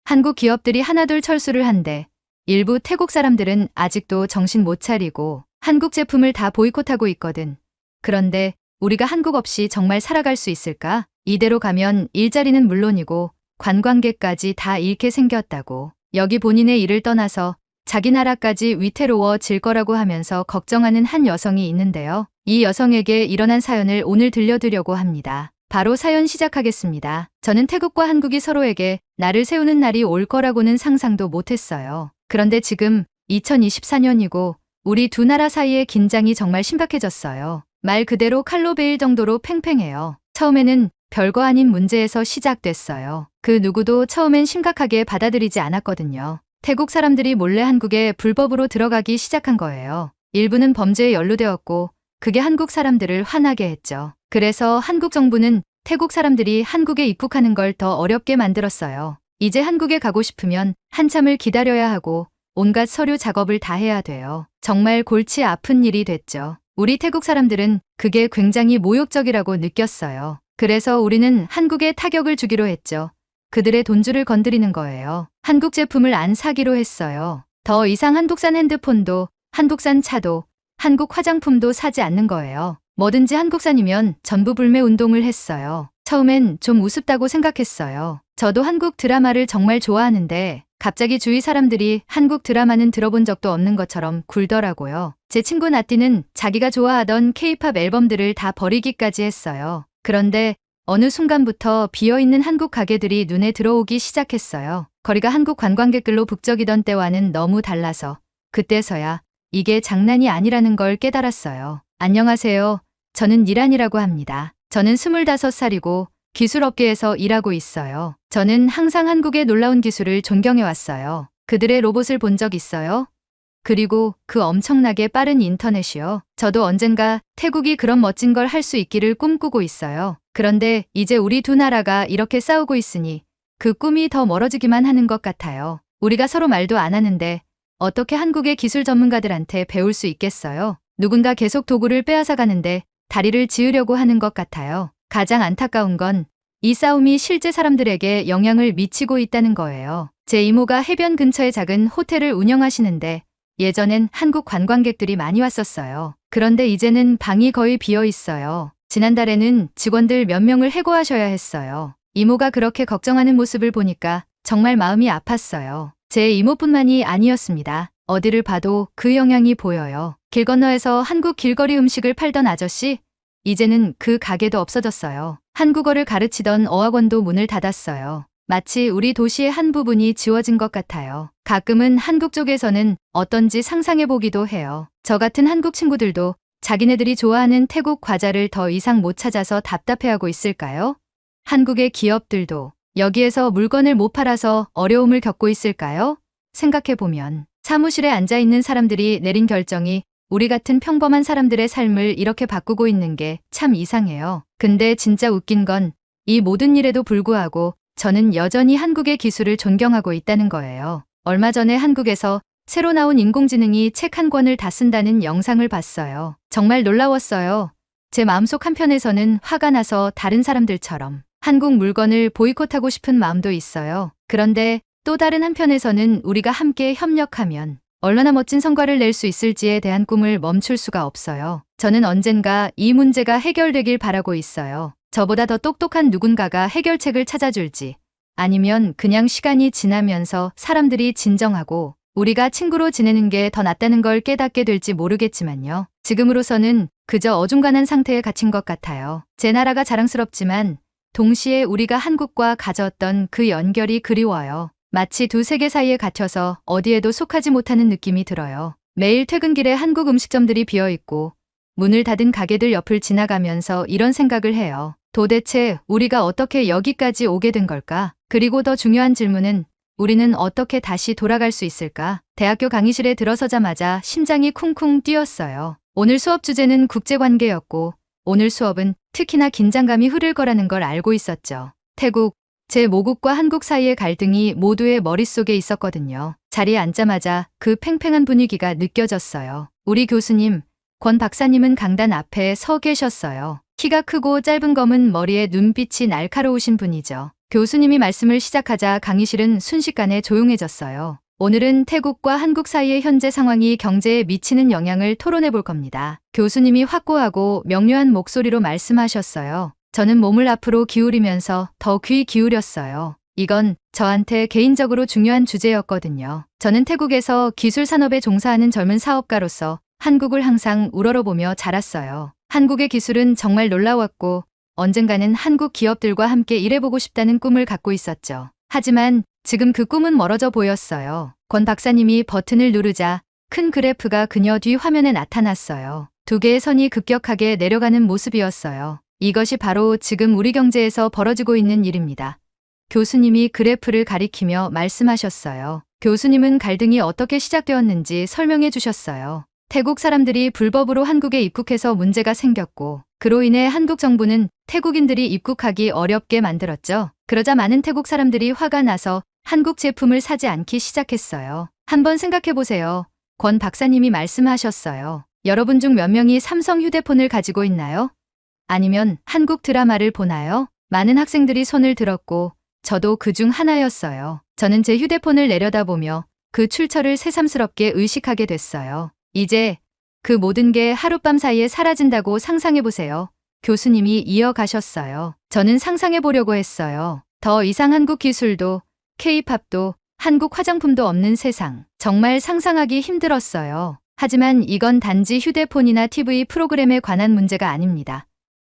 한국 기업들이 하나둘 철수를 한데 일부 태국 사람들은 아직도 정신 못 차리고 한국 제품을 다 보이콧하고 있거든. 그런데 우리가 한국 없이 정말 살아갈 수 있을까? 이대로 가면 일자리는 물론이고 관광객까지 다 잃게 생겼다고. 여기 본인의 일을 떠나서 자기 나라까지 위태로워질 거라고 하면서 걱정하는 한 여성이 있는데요. 이 여성에게 일어난 사연을 오늘 들려드리려고 합니다. 바로 사연 시작하겠습니다. 저는 태국과 한국이 서로에게 나를 세우는 날이 올 거라고는 상상도 못했어요. 그런데 지금 2024년이고 우리 두 나라 사이의 긴장이 정말 심각해졌어요. 말 그대로 칼로 베일 정도로 팽팽해요. 처음에는 별거 아닌 문제에서 시작됐어요. 그 누구도 처음엔 심각하게 받아들이지 않았거든요. 태국 사람들이 몰래 한국에 불법으로 들어가기 시작한 거예요. 일부는 범죄에 연루되었고 그게 한국 사람들을 화나게 했죠. 그래서 한국 정부는 태국 사람들이 한국에 입국하는 걸 더 어렵게 만들었어요. 이제 한국에 가고 싶으면 한참을 기다려야 하고 온갖 서류 작업을 다 해야 돼요. 정말 골치 아픈 일이 됐죠. 우리 태국 사람들은 그게 굉장히 모욕적이라고 느꼈어요. 그래서 우리는 한국에 타격을 주기로 했죠. 그들의 돈줄을 건드리는 거예요. 한국 제품을 안 사기로 했어요. 더 이상 한국산 핸드폰도, 한국산 차도, 한국 화장품도 사지 않는 거예요. 뭐든지 한국산이면 전부 불매 운동을 했어요. 처음엔 좀 우습다고 생각했어요. 저도 한국 드라마를 정말 좋아하는데 갑자기 주위 사람들이 한국 드라마는 들어본 적도 없는 것처럼 굴더라고요. 제 친구 나띠는 자기가 좋아하던 K-팝 앨범들을 다 버리기까지 했어요. 그런데 어느 순간부터 비어있는 한국 가게들이 눈에 들어오기 시작했어요. 거리가 한국 관광객들로 북적이던 때와는 너무 달라서 그때서야 이게 장난이 아니라는 걸 깨달았어요. 안녕하세요. 저는 니란이라고 합니다. 저는 25살이고 기술업계에서 일하고 있어요. 저는 항상 한국의 놀라운 기술을 존경해왔어요. 그들의 로봇을 본 적 있어요? 그리고 그 엄청나게 빠른 인터넷이요. 저도 언젠가 태국이 그런 멋진 걸 할 수 있기를 꿈꾸고 있어요. 그런데 이제 우리 두 나라가 이렇게 싸우고 있으니 그 꿈이 더 멀어지기만 하는 것 같아요. 우리가 서로 말도 안 하는데 어떻게 한국의 기술 전문가들한테 배울 수 있겠어요? 누군가 계속 도구를 빼앗아 가는데 다리를 지으려고 하는 것 같아요. 가장 안타까운 건 이 싸움이 실제 사람들에게 영향을 미치고 있다는 거예요. 제 이모가 해변 근처에 작은 호텔을 운영하시는데 예전엔 한국 관광객들이 많이 왔었어요. 그런데 이제는 방이 거의 비어 있어요. 지난달에는 직원들 몇 명을 해고하셔야 했어요. 이모가 그렇게 걱정하는 모습을 보니까 정말 마음이 아팠어요. 제 이모뿐만이 아니었습니다. 어디를 봐도 그 영향이 보여요. 길 건너에서 한국 길거리 음식을 팔던 아저씨, 이제는 그 가게도 없어졌어요. 한국어를 가르치던 어학원도 문을 닫았어요. 마치 우리 도시의 한 부분이 지워진 것 같아요. 가끔은 한국 쪽에서는 어떤지 상상해보기도 해요. 저 같은 한국 친구들도 자기네들이 좋아하는 태국 과자를 더 이상 못 찾아서 답답해하고 있을까요? 한국의 기업들도 여기에서 물건을 못 팔아서 어려움을 겪고 있을까요? 생각해보면 사무실에 앉아있는 사람들이 내린 결정이 우리 같은 평범한 사람들의 삶을 이렇게 바꾸고 있는 게 참 이상해요. 근데 진짜 웃긴 건 이 모든 일에도 불구하고 저는 여전히 한국의 기술을 존경하고 있다는 거예요. 얼마 전에 한국에서 새로 나온 인공지능이 책 한 권을 다 쓴다는 영상을 봤어요. 정말 놀라웠어요. 제 마음속 한편에서는 화가 나서 다른 사람들처럼 한국 물건을 보이콧하고 싶은 마음도 있어요. 그런데 또 다른 한편에서는 우리가 함께 협력하면 얼마나 멋진 성과를 낼 수 있을지에 대한 꿈을 멈출 수가 없어요. 저는 언젠가 이 문제가 해결되길 바라고 있어요. 저보다 더 똑똑한 누군가가 해결책을 찾아줄지 아니면 그냥 시간이 지나면서 사람들이 진정하고 우리가 친구로 지내는 게 더 낫다는 걸 깨닫게 될지 모르겠지만요. 지금으로서는 그저 어중간한 상태에 갇힌 것 같아요. 제 나라가 자랑스럽지만 동시에 우리가 한국과 가졌던 그 연결이 그리워요. 마치 두 세계 사이에 갇혀서 어디에도 속하지 못하는 느낌이 들어요. 매일 퇴근길에 한국 음식점들이 비어있고 문을 닫은 가게들 옆을 지나가면서 이런 생각을 해요. 도대체 우리가 어떻게 여기까지 오게 된 걸까? 그리고 더 중요한 질문은 우리는 어떻게 다시 돌아갈 수 있을까? 대학교 강의실에 들어서자마자 심장이 쿵쿵 뛰었어요. 오늘 수업 주제는 국제관계였고 오늘 수업은 특히나 긴장감이 흐를 거라는 걸 알고 있었죠. 태국, 제 모국과 한국 사이의 갈등이 모두의 머릿속에 있었거든요. 자리에 앉자마자 그 팽팽한 분위기가 느껴졌어요. 우리 교수님, 권 박사님은 강단 앞에 서 계셨어요. 키가 크고 짧은 검은 머리에 눈빛이 날카로우신 분이죠. 교수님이 말씀을 시작하자 강의실은 순식간에 조용해졌어요. 오늘은 태국과 한국 사이의 현재 상황이 경제에 미치는 영향을 토론해 볼 겁니다. 교수님이 확고하고 명료한 목소리로 말씀하셨어요. 저는 몸을 앞으로 기울이면서 더 귀 기울였어요. 이건 저한테 개인적으로 중요한 주제였거든요. 저는 태국에서 기술 산업에 종사하는 젊은 사업가로서 한국을 항상 우러러보며 자랐어요. 한국의 기술은 정말 놀라웠고 언젠가는 한국 기업들과 함께 일해보고 싶다는 꿈을 갖고 있었죠. 하지만 지금 그 꿈은 멀어져 보였어요. 권 박사님이 버튼을 누르자 큰 그래프가 그녀 뒤 화면에 나타났어요. 두 개의 선이 급격하게 내려가는 모습이었어요. 이것이 바로 지금 우리 경제에서 벌어지고 있는 일입니다. 교수님이 그래프를 가리키며 말씀하셨어요. 교수님은 갈등이 어떻게 시작되었는지 설명해 주셨어요. 태국 사람들이 불법으로 한국에 입국해서 문제가 생겼고 그로 인해 한국 정부는 태국인들이 입국하기 어렵게 만들었죠. 그러자 많은 태국 사람들이 화가 나서 한국 제품을 사지 않기 시작했어요. 한번 생각해 보세요. 권 박사님이 말씀하셨어요. 여러분 중 몇 명이 삼성 휴대폰을 가지고 있나요? 아니면 한국 드라마를 보나요? 많은 학생들이 손을 들었고 저도 그 중 하나였어요. 저는 제 휴대폰을 내려다보며 그 출처를 새삼스럽게 의식하게 됐어요. 이제 그 모든 게 하룻밤 사이에 사라진다고 상상해보세요. 교수님이 이어가셨어요. 저는 상상해보려고 했어요. 더 이상 한국 기술도 K-팝도 한국 화장품도 없는 세상. 정말 상상하기 힘들었어요. 하지만 이건 단지 휴대폰이나 TV 프로그램에 관한 문제가 아닙니다.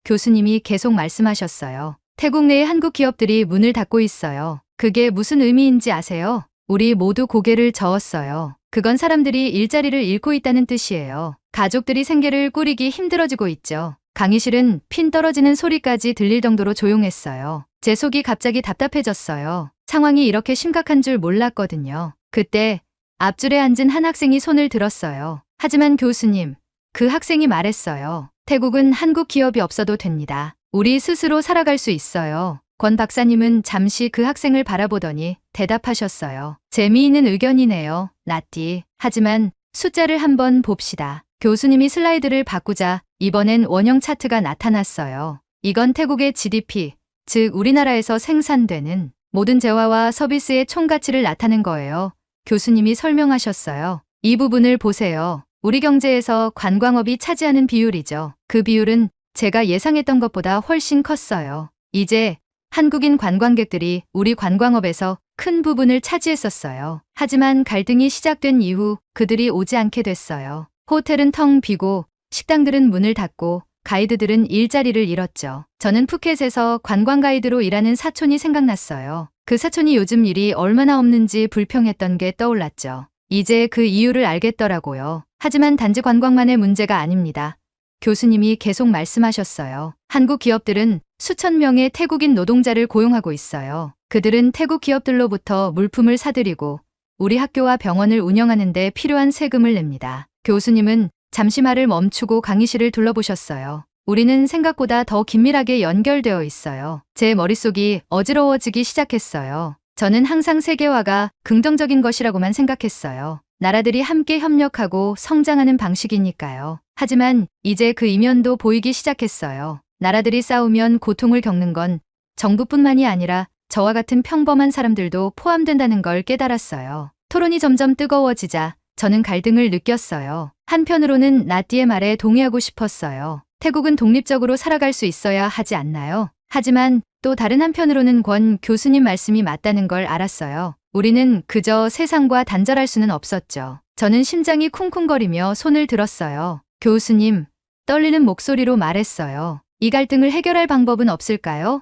교수님이 계속 말씀하셨어요. 태국 내의 한국 기업들이 문을 닫고 있어요. 그게 무슨 의미인지 아세요? 우리 모두 고개를 저었어요. 그건 사람들이 일자리를 잃고 있다는 뜻이에요. 가족들이 생계를 꾸리기 힘들어지고 있죠. 강의실은 핀 떨어지는 소리까지 들릴 정도로 조용했어요. 제 속이 갑자기 답답해졌어요. 상황이 이렇게 심각한 줄 몰랐거든요. 그때 앞줄에 앉은 한 학생이 손을 들었어요. 하지만 교수님, 그 학생이 말했어요. 태국은 한국 기업이 없어도 됩니다. 우리 스스로 살아갈 수 있어요. 권 박사님은 잠시 그 학생을 바라보더니 대답하셨어요. 재미있는 의견이네요, 나띠. 하지만 숫자를 한번 봅시다. 교수님이 슬라이드를 바꾸자 이번엔 원형 차트가 나타났어요. 이건 태국의 GDP, 즉 우리나라에서 생산되는 모든 재화와 서비스의 총가치를 나타낸 거예요. 교수님이 설명하셨어요. 이 부분을 보세요. 우리 경제에서 관광업이 차지하는 비율이죠. 그 비율은 제가 예상했던 것보다 훨씬 컸어요. 이제 한국인 관광객들이 우리 관광업에서 큰 부분을 차지했었어요. 하지만 갈등이 시작된 이후 그들이 오지 않게 됐어요. 호텔은 텅 비고 식당들은 문을 닫고 가이드들은 일자리를 잃었죠. 저는 푸켓에서 관광 가이드로 일하는 사촌이 생각났어요. 그 사촌이 요즘 일이 얼마나 없는지 불평했던 게 떠올랐죠. 이제 그 이유를 알겠더라고요. 하지만 단지 관광만의 문제가 아닙니다. 교수님이 계속 말씀하셨어요. 한국 기업들은 수천 명의 태국인 노동자를 고용하고 있어요. 그들은 태국 기업들로부터 물품을 사들이고 우리 학교와 병원을 운영하는 데 필요한 세금을 냅니다. 교수님은 잠시 말을 멈추고 강의실을 둘러보셨어요. 우리는 생각보다 더 긴밀하게 연결되어 있어요. 제 머릿속이 어지러워지기 시작했어요. 저는 항상 세계화가 긍정적인 것이라고만 생각했어요. 나라들이 함께 협력하고 성장하는 방식이니까요. 하지만 이제 그 이면도 보이기 시작했어요. 나라들이 싸우면 고통을 겪는 건 정부뿐만이 아니라 저와 같은 평범한 사람들도 포함된다는 걸 깨달았어요. 토론이 점점 뜨거워지자 저는 갈등을 느꼈어요. 한편으로는 나띠의 말에 동의하고 싶었어요. 태국은 독립적으로 살아갈 수 있어야 하지 않나요? 하지만 또 다른 한편으로는 권 교수님 말씀이 맞다는 걸 알았어요. 우리는 그저 세상과 단절할 수는 없었죠. 저는 심장이 쿵쿵거리며 손을 들었어요. 교수님, 떨리는 목소리로 말했어요. 이 갈등을 해결할 방법은 없을까요?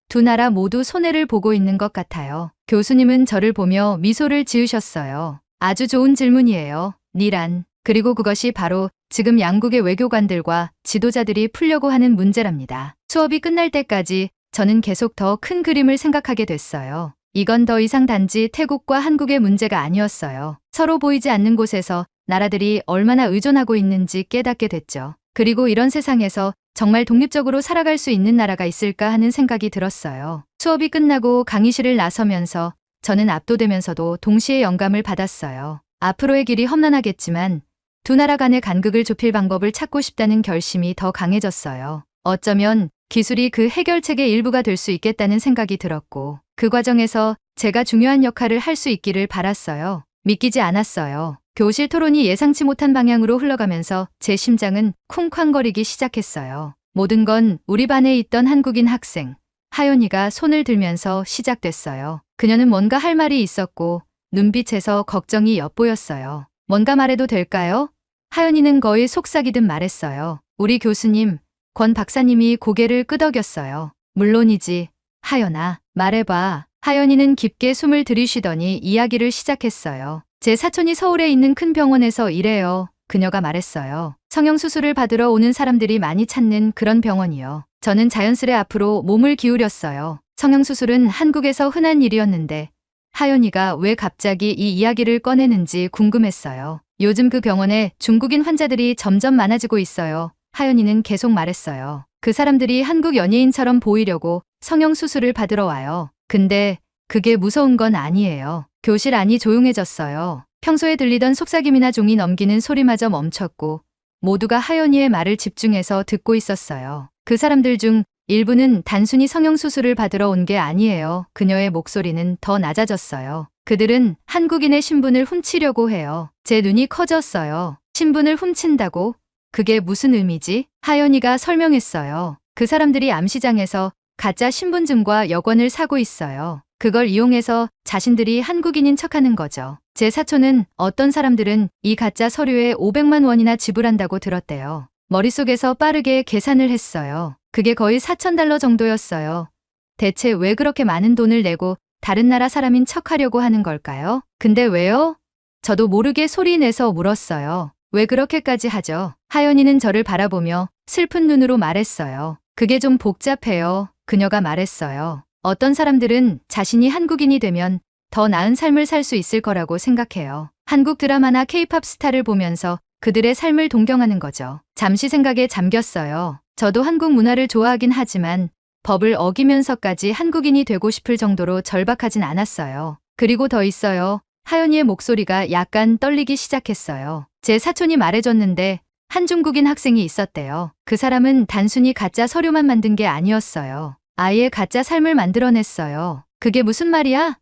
두 나라 모두 손해를 보고 있는 것 같아요. 교수님은 저를 보며 미소를 지으셨어요. 아주 좋은 질문이에요, 니란. 그리고 그것이 바로 지금 양국의 외교관들과 지도자들이 풀려고 하는 문제랍니다. 수업이 끝날 때까지 저는 계속 더 큰 그림을 생각하게 됐어요. 이건 더 이상 단지 태국과 한국의 문제가 아니었어요. 서로 보이지 않는 곳에서 나라들이 얼마나 의존하고 있는지 깨닫게 됐죠. 그리고 이런 세상에서 정말 독립적으로 살아갈 수 있는 나라가 있을까 하는 생각이 들었어요. 수업이 끝나고 강의실을 나서면서 저는 압도되면서도 동시에 영감을 받았어요. 앞으로의 길이 험난하겠지만 두 나라 간의 간극을 좁힐 방법을 찾고 싶다는 결심이 더 강해졌어요. 어쩌면 기술이 그 해결책의 일부가 될 수 있겠다는 생각이 들었고, 그 과정에서 제가 중요한 역할을 할 수 있기를 바랐어요. 믿기지 않았어요. 교실 토론이 예상치 못한 방향으로 흘러가면서 제 심장은 쿵쾅거리기 시작했어요. 모든 건 우리 반에 있던 한국인 학생, 하연이가 손을 들면서 시작됐어요. 그녀는 뭔가 할 말이 있었고 눈빛에서 걱정이 엿보였어요. 뭔가 말해도 될까요? 하연이는 거의 속삭이듯 말했어요. 우리 교수님, 권 박사님이 고개를 끄덕였어요. 물론이지. 하연아, 말해봐. 하연이는 깊게 숨을 들이쉬더니 이야기를 시작했어요. 제 사촌이 서울에 있는 큰 병원에서 일해요. 그녀가 말했어요. 성형수술을 받으러 오는 사람들이 많이 찾는 그런 병원이요. 저는 자연스레 앞으로 몸을 기울였어요. 성형수술은 한국에서 흔한 일이었는데 하연이가 왜 갑자기 이 이야기를 꺼내는지 궁금했어요. 요즘 그 병원에 중국인 환자들이 점점 많아지고 있어요. 하연이는 계속 말했어요. 그 사람들이 한국 연예인처럼 보이려고 성형수술을 받으러 와요. 근데 그게 무서운 건 아니에요. 교실 안이 조용해졌어요. 평소에 들리던 속삭임이나 종이 넘기는 소리마저 멈췄고 모두가 하연이의 말을 집중해서 듣고 있었어요. 그 사람들 중 일부는 단순히 성형수술을 받으러 온 게 아니에요. 그녀의 목소리는 더 낮아졌어요. 그들은 한국인의 신분을 훔치려고 해요. 제 눈이 커졌어요. 신분을 훔친다고? 그게 무슨 의미지? 하연이가 설명했어요. 그 사람들이 암시장에서 가짜 신분증과 여권을 사고 있어요. 그걸 이용해서 자신들이 한국인인 척하는 거죠. 제 사촌은 어떤 사람들은 이 가짜 서류에 500만 원이나 지불한다고 들었대요. 머릿속에서 빠르게 계산을 했어요. 그게 거의 4,000달러 정도였어요. 대체 왜 그렇게 많은 돈을 내고 다른 나라 사람인 척하려고 하는 걸까요? 근데 왜요? 저도 모르게 소리 내서 물었어요. 왜 그렇게까지 하죠? 하연이는 저를 바라보며 슬픈 눈으로 말했어요. 그게 좀 복잡해요. 그녀가 말했어요. 어떤 사람들은 자신이 한국인이 되면 더 나은 삶을 살 수 있을 거라고 생각해요. 한국 드라마나 케이팝 스타를 보면서 그들의 삶을 동경하는 거죠. 잠시 생각에 잠겼어요. 저도 한국 문화를 좋아하긴 하지만 법을 어기면서까지 한국인이 되고 싶을 정도로 절박하진 않았어요. 그리고 더 있어요. 하연이의 목소리가 약간 떨리기 시작했어요. 제 사촌이 말해줬는데 한 중국인 학생이 있었대요. 그 사람은 단순히 가짜 서류만 만든 게 아니었어요. 아예 가짜 삶을 만들어냈어요. 그게 무슨 말이야?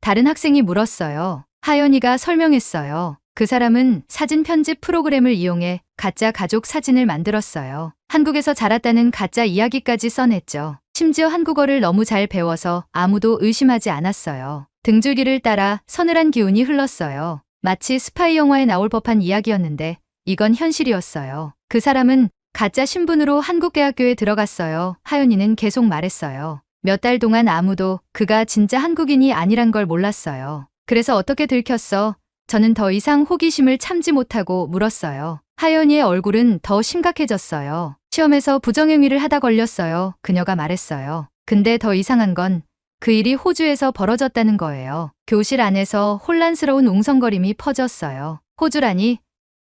다른 학생이 물었어요. 하연이가 설명했어요. 그 사람은 사진 편집 프로그램을 이용해 가짜 가족 사진을 만들었어요. 한국에서 자랐다는 가짜 이야기까지 써냈죠. 심지어 한국어를 너무 잘 배워서 아무도 의심하지 않았어요. 등줄기를 따라 서늘한 기운이 흘렀어요. 마치 스파이 영화에 나올 법한 이야기였는데 이건 현실이었어요. 그 사람은 가짜 신분으로 한국 대학교에 들어갔어요. 하연이는 계속 말했어요. 몇 달 동안 아무도 그가 진짜 한국인이 아니란 걸 몰랐어요. 그래서 어떻게 들켰어? 저는 더 이상 호기심을 참지 못하고 물었어요. 하연이의 얼굴은 더 심각해졌어요. 시험에서 부정행위를 하다 걸렸어요. 그녀가 말했어요. 근데 더 이상한 건 그 일이 호주에서 벌어졌다는 거예요. 교실 안에서 혼란스러운 웅성거림이 퍼졌어요. 호주라니?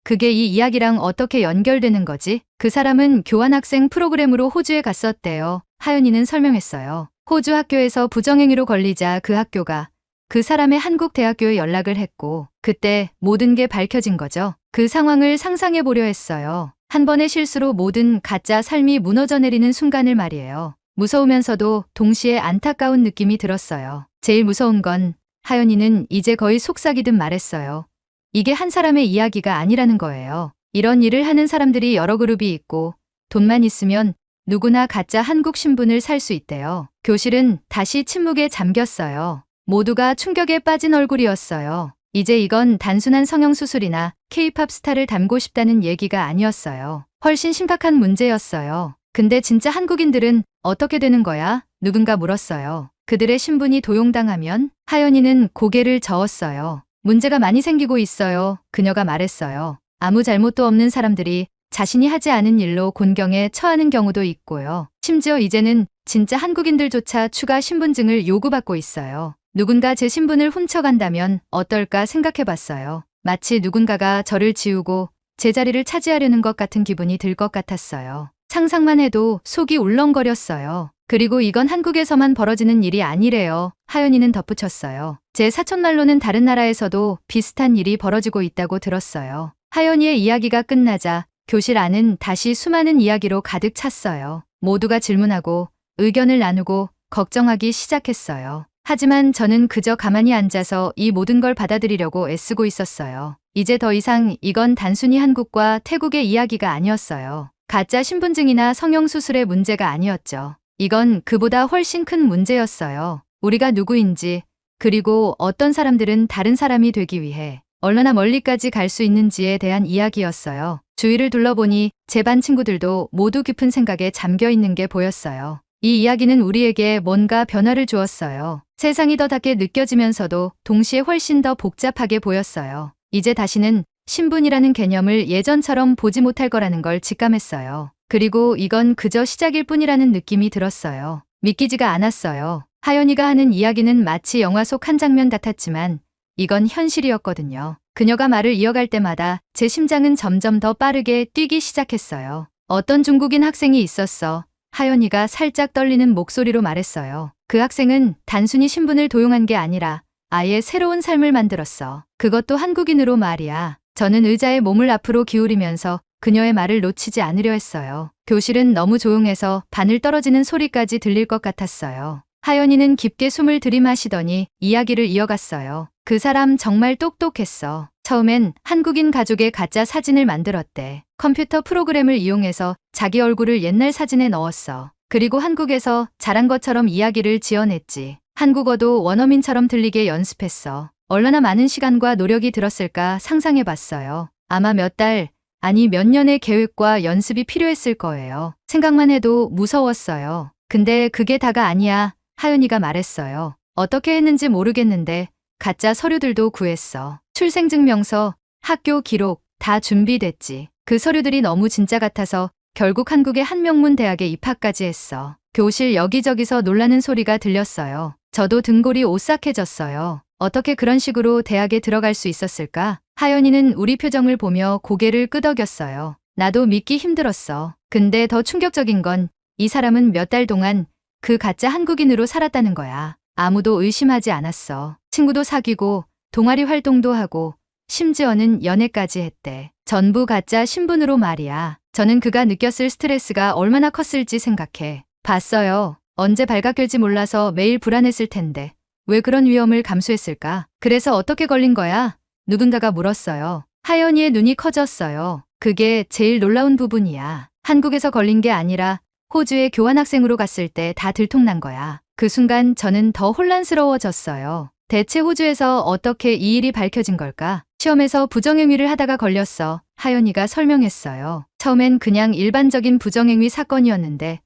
그게 이 이야기랑 어떻게 연결되는 거지? 그 사람은 교환학생 프로그램으로 호주에 갔었대요. 하연이는 설명했어요. 호주 학교에서 부정행위로 걸리자 그 학교가 그 사람의 한국 대학교에 연락을 했고 그때 모든 게 밝혀진 거죠. 그 상황을 상상해 보려 했어요. 한 번의 실수로 모든 가짜 삶이 무너져 내리는 순간을 말이에요. 무서우면서도 동시에 안타까운 느낌이 들었어요. 제일 무서운 건 하연이는 이제 거의 속삭이듯 말했어요. 이게 한 사람의 이야기가 아니라는 거예요. 이런 일을 하는 사람들이 여러 그룹이 있고 돈만 있으면 누구나 가짜 한국 신분을 살 수 있대요. 교실은 다시 침묵에 잠겼어요. 모두가 충격에 빠진 얼굴이었어요. 이제 이건 단순한 성형수술이나 케이팝 스타를 닮고 싶다는 얘기가 아니었어요. 훨씬 심각한 문제였어요. 근데 진짜 한국인들은 어떻게 되는 거야? 누군가 물었어요. 그들의 신분이 도용당하면? 하연이는 고개를 저었어요. 문제가 많이 생기고 있어요. 그녀가 말했어요. 아무 잘못도 없는 사람들이 자신이 하지 않은 일로 곤경에 처하는 경우도 있고요. 심지어 이제는 진짜 한국인들조차 추가 신분증을 요구받고 있어요. 누군가 제 신분을 훔쳐간다면 어떨까 생각해봤어요. 마치 누군가가 저를 지우고 제 자리를 차지하려는 것 같은 기분이 들 것 같았어요. 상상만 해도 속이 울렁거렸어요. 그리고 이건 한국에서만 벌어지는 일이 아니래요. 하연이는 덧붙였어요. 제 사촌말로는 다른 나라에서도 비슷한 일이 벌어지고 있다고 들었어요. 하연이의 이야기가 끝나자 교실 안은 다시 수많은 이야기로 가득 찼어요. 모두가 질문하고 의견을 나누고 걱정하기 시작했어요. 하지만 저는 그저 가만히 앉아서 이 모든 걸 받아들이려고 애쓰고 있었어요. 이제 더 이상 이건 단순히 한국과 태국의 이야기가 아니었어요. 가짜 신분증이나 성형수술의 문제가 아니었죠. 이건 그보다 훨씬 큰 문제였어요. 우리가 누구인지, 그리고 어떤 사람들은 다른 사람이 되기 위해 얼마나 멀리까지 갈 수 있는지에 대한 이야기였어요. 주위를 둘러보니 제 반 친구들도 모두 깊은 생각에 잠겨 있는 게 보였어요. 이 이야기는 우리에게 뭔가 변화를 주었어요. 세상이 더 닿게 느껴지면서도 동시에 훨씬 더 복잡하게 보였어요. 이제 다시는 신분이라는 개념을 예전처럼 보지 못할 거라는 걸 직감했어요. 그리고 이건 그저 시작일 뿐이라는 느낌이 들었어요. 믿기지가 않았어요. 하연이가 하는 이야기는 마치 영화 속 한 장면 같았지만 이건 현실이었거든요. 그녀가 말을 이어갈 때마다 제 심장은 점점 더 빠르게 뛰기 시작했어요. 어떤 중국인 학생이 있었어. 하연이가 살짝 떨리는 목소리로 말했어요. 그 학생은 단순히 신분을 도용한 게 아니라 아예 새로운 삶을 만들었어. 그것도 한국인으로 말이야. 저는 의자에 몸을 앞으로 기울이면서 그녀의 말을 놓치지 않으려 했어요. 교실은 너무 조용해서 바늘 떨어지는 소리까지 들릴 것 같았어요. 하연이는 깊게 숨을 들이마시더니 이야기를 이어갔어요. 그 사람 정말 똑똑했어. 처음엔 한국인 가족의 가짜 사진을 만들었대. 컴퓨터 프로그램을 이용해서 자기 얼굴을 옛날 사진에 넣었어. 그리고 한국에서 자란 것처럼 이야기를 지어냈지. 한국어도 원어민처럼 들리게 연습했어. 얼마나 많은 시간과 노력이 들었을까 상상해봤어요. 아마 몇 달, 아니 몇 년의 계획과 연습이 필요했을 거예요. 생각만 해도 무서웠어요. 근데 그게 다가 아니야. 하연이가 말했어요. 어떻게 했는지 모르겠는데 가짜 서류들도 구했어. 출생증명서, 학교 기록 다 준비됐지. 그 서류들이 너무 진짜 같아서 결국 한국의 한명문 대학에 입학까지 했어. 교실 여기저기서 놀라는 소리가 들렸어요. 저도 등골이 오싹해졌어요. 어떻게 그런 식으로 대학에 들어갈 수 있었을까? 하연이는 우리 표정을 보며 고개를 끄덕였어요. 나도 믿기 힘들었어. 근데 더 충격적인 건 이 사람은 몇 달 동안 그 가짜 한국인으로 살았다는 거야. 아무도 의심하지 않았어. 친구도 사귀고 동아리 활동도 하고 심지어는 연애까지 했대. 전부 가짜 신분으로 말이야. 저는 그가 느꼈을 스트레스가 얼마나 컸을지 생각해 봤어요. 언제 발각될지 몰라서 매일 불안했을 텐데 왜 그런 위험을 감수했을까? 그래서 어떻게 걸린 거야? 누군가가 물었어요. 하연이의 눈이 커졌어요. 그게 제일 놀라운 부분이야. 한국에서 걸린 게 아니라 호주에 교환학생으로 갔을 때 다 들통난 거야. 그 순간 저는 더 혼란스러워졌어요. 대체 호주에서 어떻게 이 일이 밝혀진 걸까? 시험에서 부정행위를 하다가 걸렸어. 하연이가 설명했어요. 처음엔 그냥 일반적인 부정행위 사건이었는데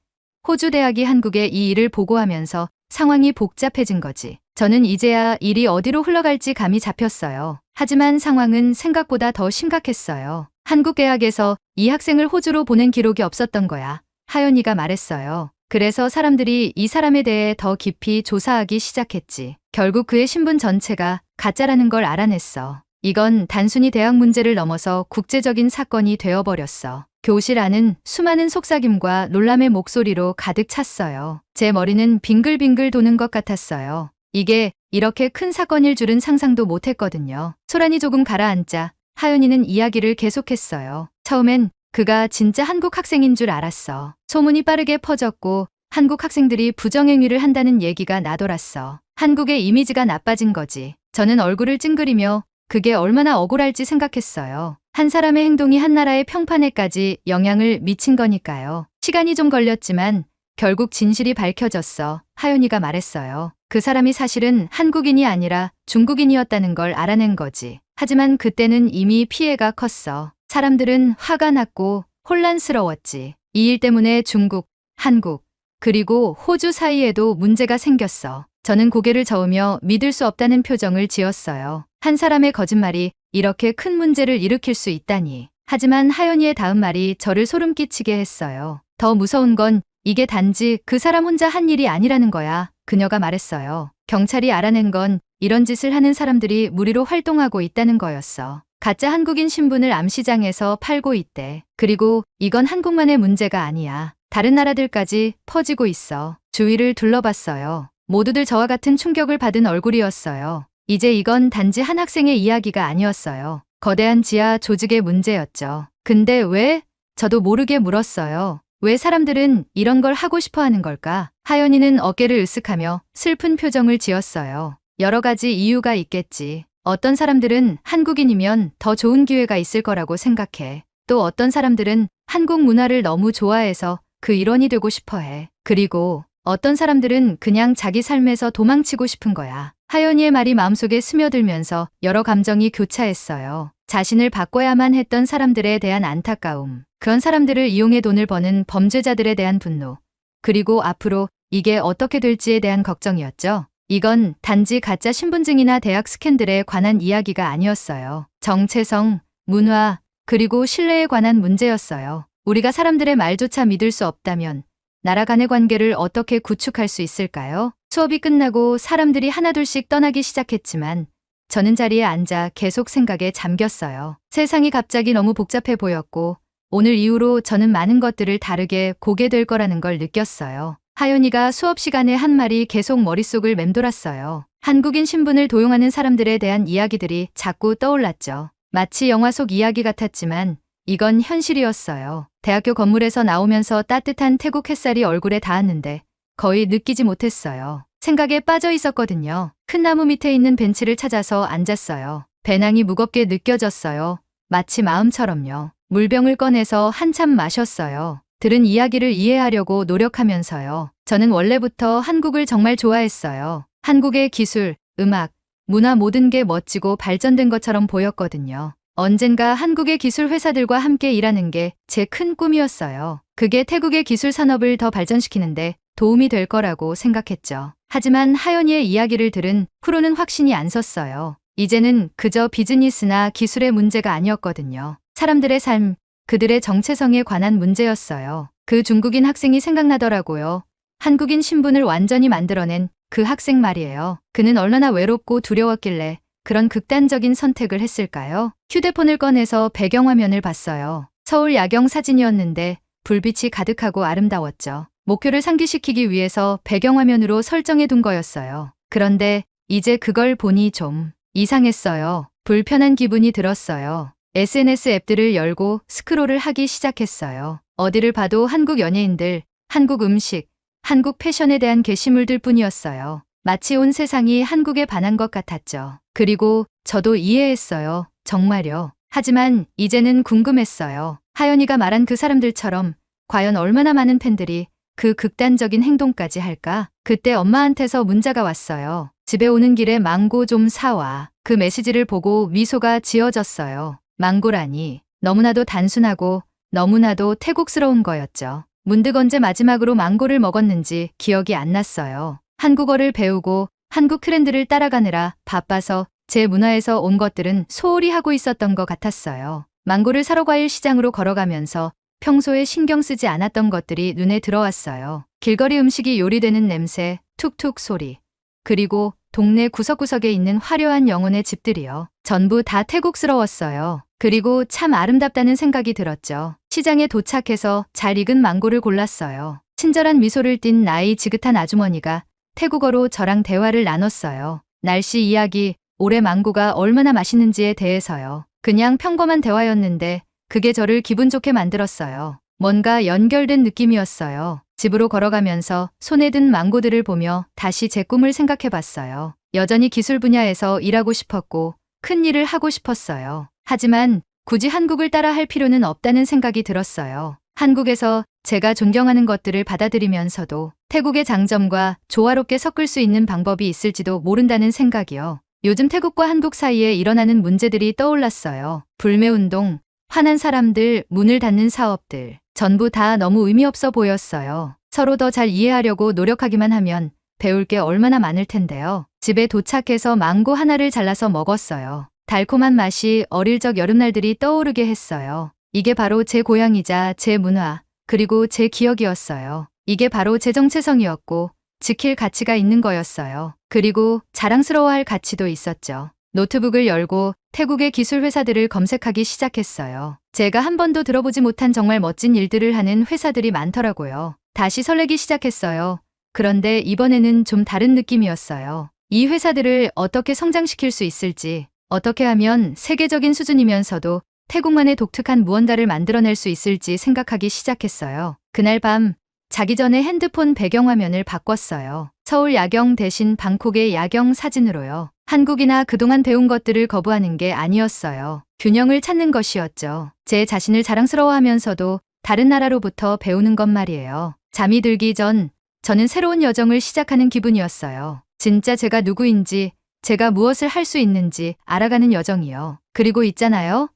호주 대학이 한국에 이 일을 보고하면서 상황이 복잡해진 거지. 저는 이제야 일이 어디로 흘러갈지 감이 잡혔어요. 하지만 상황은 생각보다 더 심각했어요. 한국 대학에서 이 학생을 호주로 보낸 기록이 없었던 거야. 하연이가 말했어요. 그래서 사람들이 이 사람에 대해 더 깊이 조사하기 시작했지. 결국 그의 신분 전체가 가짜라는 걸 알아냈어. 이건 단순히 대학 문제를 넘어서 국제적인 사건이 되어버렸어. 교실 안은 수많은 속삭임과 놀람의 목소리로 가득 찼어요. 제 머리는 빙글빙글 도는 것 같았어요. 이게 이렇게 큰 사건일 줄은 상상도 못했거든요. 소란이 조금 가라앉자 하연이는 이야기를 계속했어요. 처음엔 그가 진짜 한국 학생인 줄 알았어. 소문이 빠르게 퍼졌고 한국 학생들이 부정행위를 한다는 얘기가 나돌았어. 한국의 이미지가 나빠진 거지. 저는 얼굴을 찡그리며 그게 얼마나 억울할지 생각했어요. 한 사람의 행동이 한 나라의 평판에까지 영향을 미친 거니까요. 시간이 좀 걸렸지만 결국 진실이 밝혀졌어. 하연이가 말했어요. 그 사람이 사실은 한국인이 아니라 중국인이었다는 걸 알아낸 거지. 하지만 그때는 이미 피해가 컸어. 사람들은 화가 났고 혼란스러웠지. 이 일 때문에 중국, 한국, 그리고 호주 사이에도 문제가 생겼어. 저는 고개를 저으며 믿을 수 없다는 표정을 지었어요. 한 사람의 거짓말이 이렇게 큰 문제를 일으킬 수 있다니. 하지만 하연이의 다음 말이 저를 소름 끼치게 했어요. 더 무서운 건 이게 단지 그 사람 혼자 한 일이 아니라는 거야. 그녀가 말했어요. 경찰이 알아낸 건 이런 짓을 하는 사람들이 무리로 활동하고 있다는 거였어. 가짜 한국인 신분을 암시장에서 팔고 있대. 그리고 이건 한국만의 문제가 아니야. 다른 나라들까지 퍼지고 있어. 주위를 둘러봤어요. 모두들 저와 같은 충격을 받은 얼굴이었어요. 이제 이건 단지 한 학생의 이야기가 아니었어요. 거대한 지하 조직의 문제였죠. 근데 왜? 저도 모르게 물었어요. 왜 사람들은 이런 걸 하고 싶어 하는 걸까? 하연이는 어깨를 으쓱하며 슬픈 표정을 지었어요. 여러 가지 이유가 있겠지. 어떤 사람들은 한국인이면 더 좋은 기회가 있을 거라고 생각해. 또 어떤 사람들은 한국 문화를 너무 좋아해서 그 일원이 되고 싶어 해. 그리고 어떤 사람들은 그냥 자기 삶에서 도망치고 싶은 거야. 하연이의 말이 마음속에 스며들면서 여러 감정이 교차했어요. 자신을 바꿔야만 했던 사람들에 대한 안타까움, 그런 사람들을 이용해 돈을 버는 범죄자들에 대한 분노, 그리고 앞으로 이게 어떻게 될지에 대한 걱정이었죠. 이건 단지 가짜 신분증이나 대학 스캔들에 관한 이야기가 아니었어요. 정체성, 문화, 그리고 신뢰에 관한 문제였어요. 우리가 사람들의 말조차 믿을 수 없다면 나라 간의 관계를 어떻게 구축할 수 있을까요? 수업이 끝나고 사람들이 하나둘씩 떠나기 시작했지만 저는 자리에 앉아 계속 생각에 잠겼어요. 세상이 갑자기 너무 복잡해 보였고 오늘 이후로 저는 많은 것들을 다르게 보게 될 거라는 걸 느꼈어요. 하연이가 수업 시간에 한 말이 계속 머릿속을 맴돌았어요. 한국인 신분을 도용하는 사람들에 대한 이야기들이 자꾸 떠올랐죠. 마치 영화 속 이야기 같았지만 이건 현실이었어요. 대학교 건물에서 나오면서 따뜻한 태국 햇살이 얼굴에 닿았는데 거의 느끼지 못했어요. 생각에 빠져 있었거든요. 큰 나무 밑에 있는 벤치를 찾아서 앉았어요. 배낭이 무겁게 느껴졌어요. 마치 마음처럼요. 물병을 꺼내서 한참 마셨어요. 들은 이야기를 이해하려고 노력하면서요. 저는 원래부터 한국을 정말 좋아했어요. 한국의 기술, 음악, 문화 모든 게 멋지고 발전된 것처럼 보였거든요. 언젠가 한국의 기술 회사들과 함께 일하는 게 제 큰 꿈이었어요. 그게 태국의 기술 산업을 더 발전시키는데 도움이 될 거라고 생각했죠. 하지만 하연이의 이야기를 들은 후로는 확신이 안 섰어요. 이제는 그저 비즈니스나 기술의 문제가 아니었거든요. 사람들의 삶, 그들의 정체성에 관한 문제였어요. 그 중국인 학생이 생각나더라고요. 한국인 신분을 완전히 만들어낸 그 학생 말이에요. 그는 얼마나 외롭고 두려웠길래 그런 극단적인 선택을 했을까요? 휴대폰을 꺼내서 배경화면을 봤어요. 서울 야경 사진이었는데 불빛이 가득하고 아름다웠죠. 목표를 상기시키기 위해서 배경화면으로 설정해 둔 거였어요. 그런데 이제 그걸 보니 좀 이상했어요. 불편한 기분이 들었어요. SNS 앱들을 열고 스크롤을 하기 시작했어요. 어디를 봐도 한국 연예인들, 한국 음식, 한국 패션에 대한 게시물들 뿐이었어요. 마치 온 세상이 한국에 반한 것 같았죠. 그리고 저도 이해했어요. 정말요. 하지만 이제는 궁금했어요. 하연이가 말한 그 사람들처럼 과연 얼마나 많은 팬들이 그 극단적인 행동까지 할까? 그때 엄마한테서 문자가 왔어요. 집에 오는 길에 망고 좀 사와. 그 메시지를 보고 미소가 지어졌어요. 망고라니 너무나도 단순하고 너무나도 태국스러운 거였죠. 문득 언제 마지막으로 망고를 먹었는지 기억이 안 났어요. 한국어를 배우고 한국 트렌드를 따라가느라 바빠서 제 문화에서 온 것들은 소홀히 하고 있었던 것 같았어요. 망고를 사러 과일 시장으로 걸어가면서 평소에 신경 쓰지 않았던 것들이 눈에 들어왔어요. 길거리 음식이 요리되는 냄새, 툭툭 소리, 그리고 동네 구석구석에 있는 화려한 영혼의 집들이요. 전부 다 태국스러웠어요. 그리고 참 아름답다는 생각이 들었죠. 시장에 도착해서 잘 익은 망고를 골랐어요. 친절한 미소를 띤 나이 지긋한 아주머니가 태국어로 저랑 대화를 나눴어요. 날씨 이야기, 올해 망고가 얼마나 맛있는지에 대해서요. 그냥 평범한 대화였는데 그게 저를 기분 좋게 만들었어요. 뭔가 연결된 느낌이었어요. 집으로 걸어가면서 손에 든 망고들을 보며 다시 제 꿈을 생각해봤어요. 여전히 기술 분야에서 일하고 싶었고 큰 일을 하고 싶었어요. 하지만 굳이 한국을 따라 할 필요는 없다는 생각이 들었어요. 한국에서 제가 존경하는 것들을 받아들이면서도 태국의 장점과 조화롭게 섞을 수 있는 방법이 있을지도 모른다는 생각이요. 요즘 태국과 한국 사이에 일어나는 문제들이 떠올랐어요. 불매운동, 화난 사람들, 문을 닫는 사업들, 전부 다 너무 의미 없어 보였어요. 서로 더 잘 이해하려고 노력하기만 하면 배울 게 얼마나 많을 텐데요. 집에 도착해서 망고 하나를 잘라서 먹었어요. 달콤한 맛이 어릴 적 여름날들이 떠오르게 했어요. 이게 바로 제 고향이자 제 문화, 그리고 제 기억이었어요. 이게 바로 제 정체성이었고 지킬 가치가 있는 거였어요. 그리고 자랑스러워할 가치도 있었죠. 노트북을 열고 태국의 기술 회사들을 검색하기 시작했어요. 제가 한 번도 들어보지 못한 정말 멋진 일들을 하는 회사들이 많더라고요. 다시 설레기 시작했어요. 그런데 이번에는 좀 다른 느낌이었어요. 이 회사들을 어떻게 성장시킬 수 있을지, 어떻게 하면 세계적인 수준이면서도 태국만의 독특한 무언가를 만들어낼 수 있을지 생각하기 시작했어요. 그날 밤 자기 전에 핸드폰 배경화면을 바꿨어요. 서울 야경 대신 방콕의 야경 사진으로요. 한국이나 그동안 배운 것들을 거부하는 게 아니었어요. 균형을 찾는 것이었죠. 제 자신을 자랑스러워하면서도 다른 나라로부터 배우는 것 말이에요. 잠이 들기 전 저는 새로운 여정을 시작하는 기분이었어요. 진짜 제가 누구인지, 제가 무엇을 할 수 있는지 알아가는 여정이요. 그리고 있잖아요.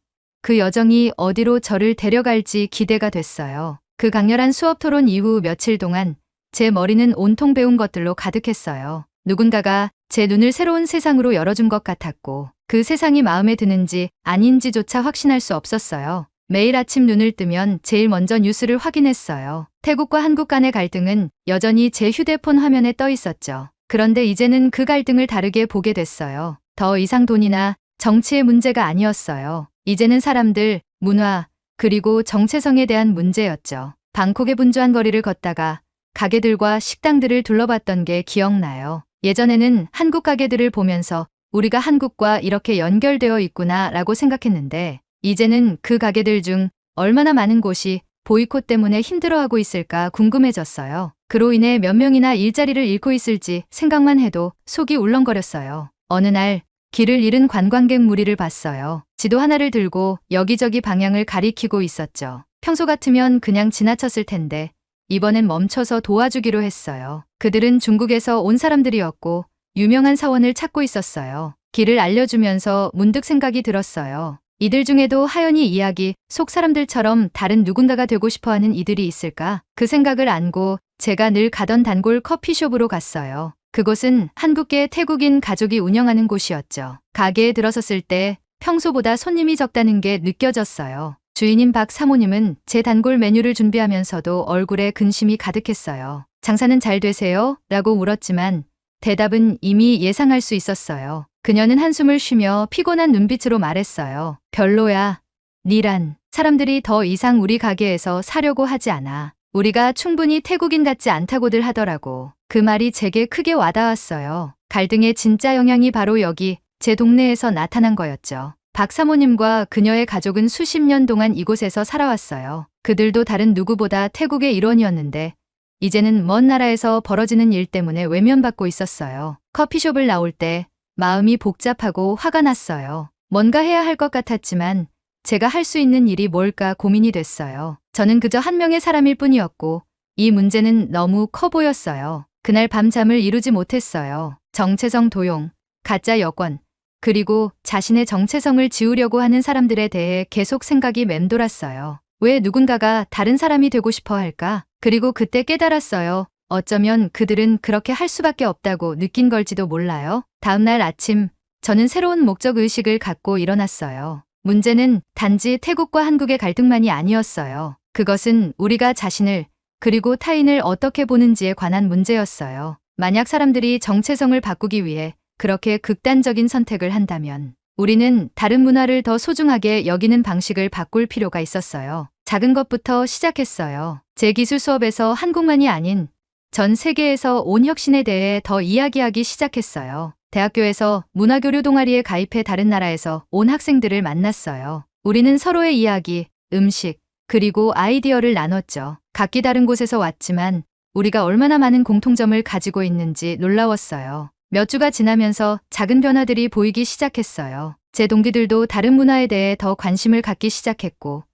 그 여정이 어디로 저를 데려갈지 기대가 됐어요. 그 강렬한 수업 토론 이후 며칠 동안 제 머리는 온통 배운 것들로 가득했어요. 누군가가 제 눈을 새로운 세상으로 열어준 것 같았고 그 세상이 마음에 드는지 아닌지조차 확신할 수 없었어요. 매일 아침 눈을 뜨면 제일 먼저 뉴스를 확인했어요. 태국과 한국 간의 갈등은 여전히 제 휴대폰 화면에 떠 있었죠. 그런데 이제는 그 갈등을 다르게 보게 됐어요. 더 이상 돈이나 정치의 문제가 아니었어요. 이제는 사람들, 문화, 그리고 정체성에 대한 문제였죠. 방콕의 분주한 거리를 걷다가 가게들과 식당들을 둘러봤던 게 기억나요. 예전에는 한국 가게들을 보면서 우리가 한국과 이렇게 연결되어 있구나 라고 생각했는데 이제는 그 가게들 중 얼마나 많은 곳이 보이콧 때문에 힘들어하고 있을까 궁금해졌어요. 그로 인해 몇 명이나 일자리를 잃고 있을지 생각만 해도 속이 울렁거렸어요. 어느 날 길을 잃은 관광객 무리를 봤어요. 지도 하나를 들고 여기저기 방향을 가리키고 있었죠. 평소 같으면 그냥 지나쳤을 텐데 이번엔 멈춰서 도와주기로 했어요. 그들은 중국에서 온 사람들이었고 유명한 사원을 찾고 있었어요. 길을 알려주면서 문득 생각이 들었어요. 이들 중에도 하연이 이야기 속 사람들처럼 다른 누군가가 되고 싶어하는 이들이 있을까? 그 생각을 안고 제가 늘 가던 단골 커피숍으로 갔어요. 그곳은 한국계 태국인 가족이 운영하는 곳이었죠. 가게에 들어섰을 때 평소보다 손님이 적다는 게 느껴졌어요. 주인인 박 사모님은 제 단골 메뉴를 준비하면서도 얼굴에 근심이 가득했어요. 장사는 잘 되세요? 라고 물었지만 대답은 이미 예상할 수 있었어요. 그녀는 한숨을 쉬며 피곤한 눈빛으로 말했어요. 별로야. 니란. 사람들이 더 이상 우리 가게에서 사려고 하지 않아. 우리가 충분히 태국인 같지 않다고들 하더라고. 그 말이 제게 크게 와닿았어요. 갈등의 진짜 영향이 바로 여기 제 동네에서 나타난 거였죠. 박 사모님과 그녀의 가족은 수십 년 동안 이곳에서 살아왔어요. 그들도 다른 누구보다 태국의 일원이었는데 이제는 먼 나라에서 벌어지는 일 때문에 외면받고 있었어요. 커피숍을 나올 때 마음이 복잡하고 화가 났어요. 뭔가 해야 할 것 같았지만 제가 할 수 있는 일이 뭘까 고민이 됐어요. 저는 그저 한 명의 사람일 뿐이었고 이 문제는 너무 커 보였어요. 그날 밤 잠을 이루지 못했어요. 정체성 도용, 가짜 여권, 그리고 자신의 정체성을 지우려고 하는 사람들에 대해 계속 생각이 맴돌았어요. 왜 누군가가 다른 사람이 되고 싶어 할까? 그리고 그때 깨달았어요. 어쩌면 그들은 그렇게 할 수밖에 없다고 느낀 걸지도 몰라요. 다음날 아침, 저는 새로운 목적 의식을 갖고 일어났어요. 문제는 단지 태국과 한국의 갈등만이 아니었어요. 그것은 우리가 자신을 그리고 타인을 어떻게 보는지에 관한 문제였어요. 만약 사람들이 정체성을 바꾸기 위해 그렇게 극단적인 선택을 한다면 우리는 다른 문화를 더 소중하게 여기는 방식을 바꿀 필요가 있었어요. 작은 것부터 시작했어요. 제 기술 수업에서 한국만이 아닌 전 세계에서 온 혁신에 대해 더 이야기하기 시작했어요. 대학교에서 문화교류 동아리에 가입해 다른 나라에서 온 학생들을 만났어요. 우리는 서로의 이야기, 음식, 그리고 아이디어를 나눴죠. 각기 다른 곳에서 왔지만 우리가 얼마나 많은 공통점을 가지고 있는지 놀라웠어요. 몇 주가 지나면서 작은 변화들이 보이기 시작했어요. 제 동기들도 다른 문화에 대해 더 관심을 갖기 시작했고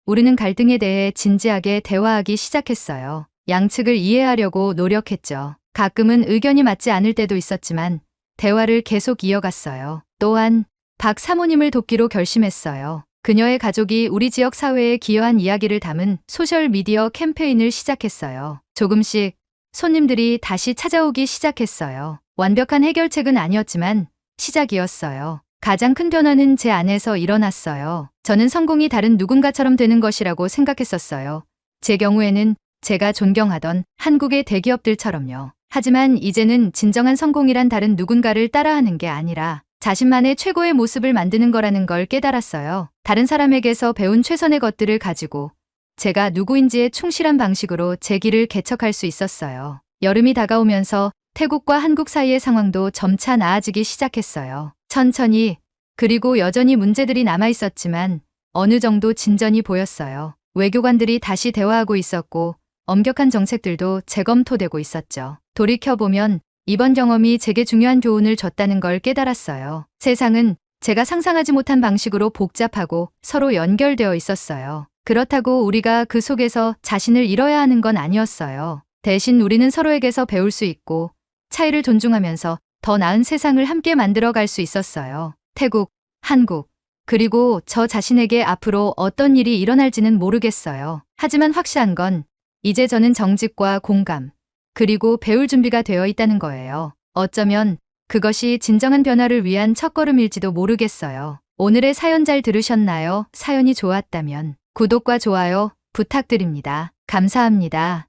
우리는 갈등에 대해 진지하게 대화하기 시작했어요. 양측을 이해하려고 노력했죠. 가끔은 의견이 맞지 않을 때도 있었지만 대화를 계속 이어갔어요. 또한 박 사모님을 돕기로 결심했어요. 그녀의 가족이 우리 지역 사회에 기여한 이야기를 담은 소셜미디어 캠페인을 시작했어요. 조금씩 손님들이 다시 찾아오기 시작했어요. 완벽한 해결책은 아니었지만 시작이었어요. 가장 큰 변화는 제 안에서 일어났어요. 저는 성공이 다른 누군가처럼 되는 것이라고 생각했었어요. 제 경우에는 제가 존경하던 한국의 대기업들처럼요. 하지만 이제는 진정한 성공이란 다른 누군가를 따라하는 게 아니라 자신만의 최고의 모습을 만드는 거라는 걸 깨달았어요. 다른 사람에게서 배운 최선의 것들을 가지고 제가 누구인지에 충실한 방식으로 제 길을 개척할 수 있었어요. 여름이 다가오면서 태국과 한국 사이의 상황도 점차 나아지기 시작했어요. 천천히, 그리고 여전히 문제들이 남아 있었지만 어느 정도 진전이 보였어요. 외교관들이 다시 대화하고 있었고 엄격한 정책들도 재검토되고 있었죠. 돌이켜보면 이번 경험이 제게 중요한 교훈을 줬다는 걸 깨달았어요. 세상은 제가 상상하지 못한 방식으로 복잡하고 서로 연결되어 있었어요. 그렇다고 우리가 그 속에서 자신을 잃어야 하는 건 아니었어요. 대신 우리는 서로에게서 배울 수 있고 차이를 존중하면서 더 나은 세상을 함께 만들어갈 수 있었어요. 태국, 한국, 그리고 저 자신에게 앞으로 어떤 일이 일어날지는 모르겠어요. 하지만 확실한 건 이제 저는 정직과 공감, 그리고 배울 준비가 되어 있다는 거예요. 어쩌면 그것이 진정한 변화를 위한 첫걸음일지도 모르겠어요. 오늘의 사연 잘 들으셨나요? 사연이 좋았다면 구독과 좋아요 부탁드립니다. 감사합니다.